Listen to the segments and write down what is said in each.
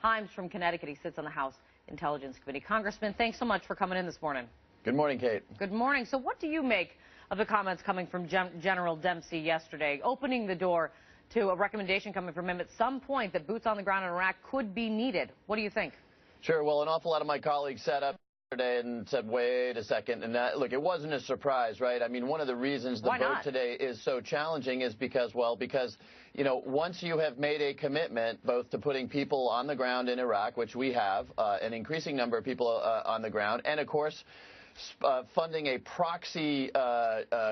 Himes from Connecticut. He sits on the House Intelligence Committee. Congressman, thanks so much for coming in this morning. Good morning, Kate. Good morning. So what do you make of the comments coming from General Dempsey yesterday, opening the door to a recommendation coming from him at some point that boots on the ground in Iraq could be needed? What do you think? Sure. Well, an awful lot of my colleagues sat up yesterday and said, wait a second. And look, it wasn't a surprise, right? I mean, one of the reasons the vote today is so challenging is because, you know, once you have made a commitment both to putting people on the ground in Iraq, which we have, an increasing number of people on the ground, and, of course, funding a proxy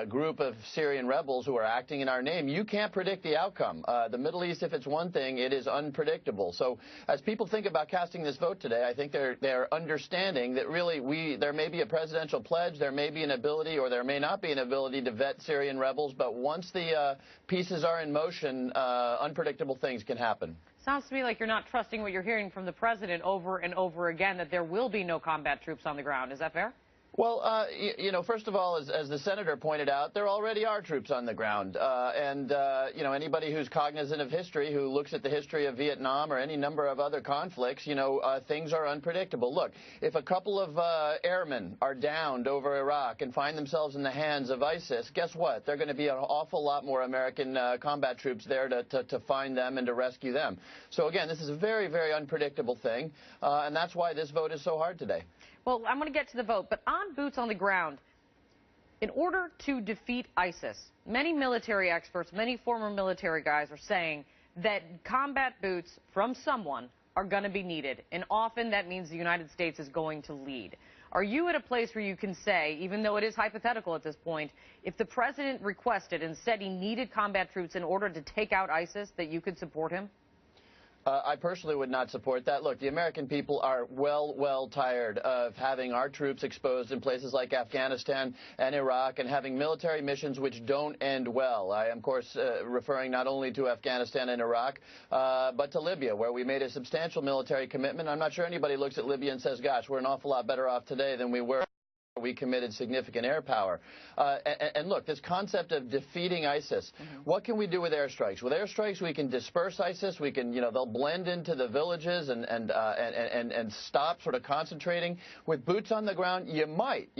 group of Syrian rebels who are acting in our name, you can't predict the outcome. The Middle East, if it's one thing, it is unpredictable. So as people think about casting this vote today, I think they're understanding that really there may be a presidential pledge, there may be an ability or there may not be an ability to vet Syrian rebels, but once the pieces are in motion, unpredictable things can happen. Sounds to me like you're not trusting what you're hearing from the president over and over again, that there will be no combat troops on the ground. Is that fair? Well, you know, first of all, as the senator pointed out, there already are troops on the ground. You know, anybody who's cognizant of history, who looks at the history of Vietnam or any number of other conflicts, you know, things are unpredictable. Look, if a couple of airmen are downed over Iraq and find themselves in the hands of ISIS, guess what? There are going to be an awful lot more American combat troops there to find them and to rescue them. So, again, this is a very, very unpredictable thing, and that's why this vote is so hard today. Well, I'm going to get to the vote, but on boots on the ground, in order to defeat ISIS, many military experts, many former military guys are saying that combat boots from someone are going to be needed, and often that means the United States is going to lead. Are you at a place where you can say, even though it is hypothetical at this point, if the president requested and said he needed combat troops in order to take out ISIS, that you could support him? I personally would not support that. Look, the American people are well tired of having our troops exposed in places like Afghanistan and Iraq and having military missions which don't end well. I am, of course, referring not only to Afghanistan and Iraq, but to Libya, where we made a substantial military commitment. I'm not sure anybody looks at Libya and says, gosh, we're an awful lot better off today than we were. We committed significant air power. And look, this concept of defeating ISIS, what can we do with airstrikes? With airstrikes, we can disperse ISIS. We can, you know, they'll blend into the villages and stop sort of concentrating. With boots on the ground, you might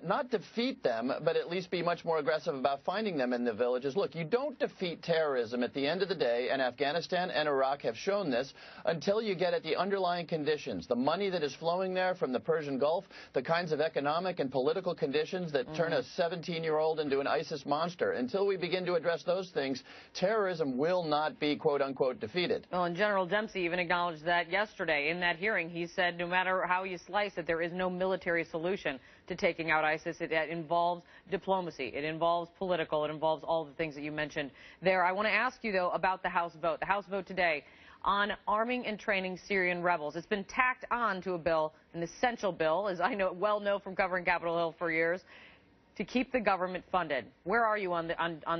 not defeat them, but at least be much more aggressive about finding them in the villages. Look, you don't defeat terrorism at the end of the day, and Afghanistan and Iraq have shown this, until you get at the underlying conditions, the money that is flowing there from the Persian Gulf, the kinds of economic and political conditions that turn a 17-year-old into an ISIS monster. Until we begin to address those things, terrorism will not be, quote unquote, defeated. Well, and General Dempsey even acknowledged that yesterday in that hearing. He said no matter how you slice it, there is no military solution to taking out ISIS. It involves diplomacy. It involves political. It involves all the things that you mentioned there. I want to ask you, though, about the House vote. The House vote today on arming and training Syrian rebels. It's been tacked on to a bill, an essential bill, as I well know from covering Capitol Hill for years, to keep the government funded. Where are you on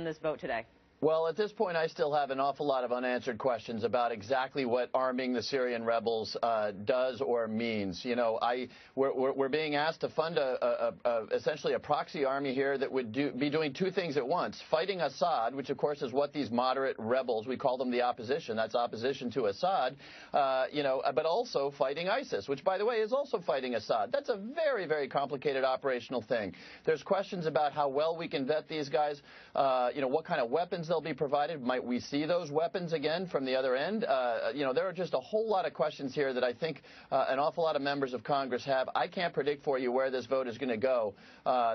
this vote today? Well, at this point, I still have an awful lot of unanswered questions about exactly what arming the Syrian rebels does or means. You know, we're being asked to fund essentially a proxy army here that would be doing two things at once: fighting Assad, which of course is what these moderate rebels, we call them the opposition. That's opposition to Assad. You know, but also fighting ISIS, which, by the way, is also fighting Assad. That's a very, very complicated operational thing. There's questions about how well we can vet these guys. You know, what kind of weapons they'll be provided. Might we see those weapons again from the other end? You know, there are just a whole lot of questions here that I think an awful lot of members of Congress have. I can't predict for you where this vote is going to go.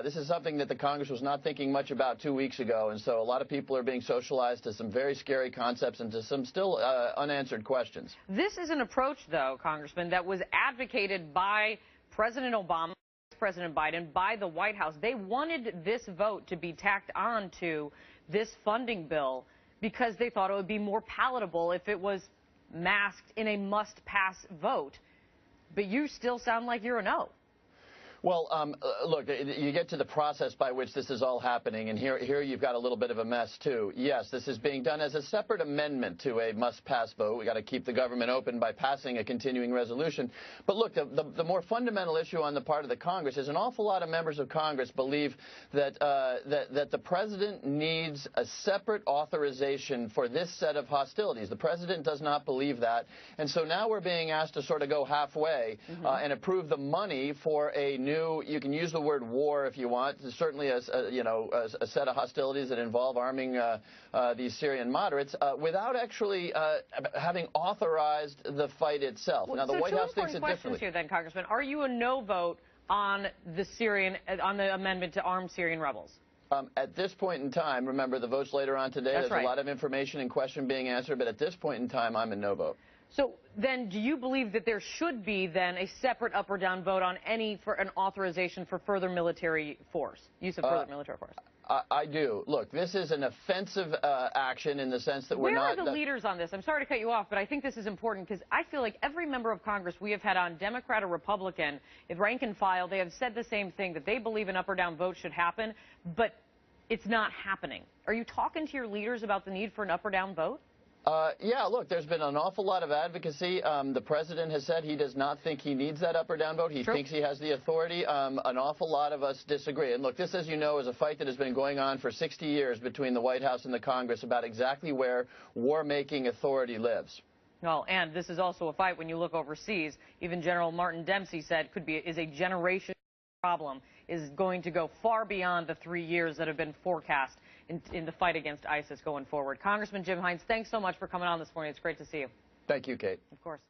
This is something that the Congress was not thinking much about 2 weeks ago, and so a lot of people are being socialized to some very scary concepts and to some still unanswered questions. This is an approach, though, Congressman, that was advocated by President Obama, President Biden, by the White House. They wanted this vote to be tacked on to this funding bill because they thought it would be more palatable if it was masked in a must-pass vote. But you still sound like you're a no. Well, look, you get to the process by which this is all happening, and here you've got a little bit of a mess, too. Yes, this is being done as a separate amendment to a must-pass vote. We've got to keep the government open by passing a continuing resolution. But look, the more fundamental issue on the part of the Congress is an awful lot of members of Congress believe that, that the president needs a separate authorization for this set of hostilities. The president does not believe that, and so now we're being asked to sort of go halfway and approve the money for a new, you can use the word war if you want, certainly a set of hostilities that involve arming these Syrian moderates without actually having authorized the fight itself. Well, now, the so White House thinks it questions differently. here, then, Congressman. Are you a no vote on the amendment to arm Syrian rebels? At this point in time, remember the vote's later on today. That's There's right. a lot of information and question being answered, but at this point in time, I'm a no vote. So then do you believe that there should be then a separate up or down vote on for an authorization for further military force, use of further military force? I do. Look, this is an offensive action in the sense that Where are the leaders on this? I'm sorry to cut you off, but I think this is important because I feel like every member of Congress we have had on, Democrat or Republican, if rank and file, they have said the same thing, that they believe an up or down vote should happen, but it's not happening. Are you talking to your leaders about the need for an up or down vote? Yeah, look, there's been an awful lot of advocacy. The president has said he does not think he needs that up or down vote. He thinks he has the authority. An awful lot of us disagree. And look, this, as you know, is a fight that has been going on for 60 years between the White House and the Congress about exactly where war-making authority lives. Well, and this is also a fight when you look overseas. Even General Martin Dempsey said is a generation problem, is going to go far beyond the 3 years that have been forecast in the fight against ISIS going forward. Congressman Jim Hines, thanks so much for coming on this morning. It's great to see you. Thank you, Kate. Of course.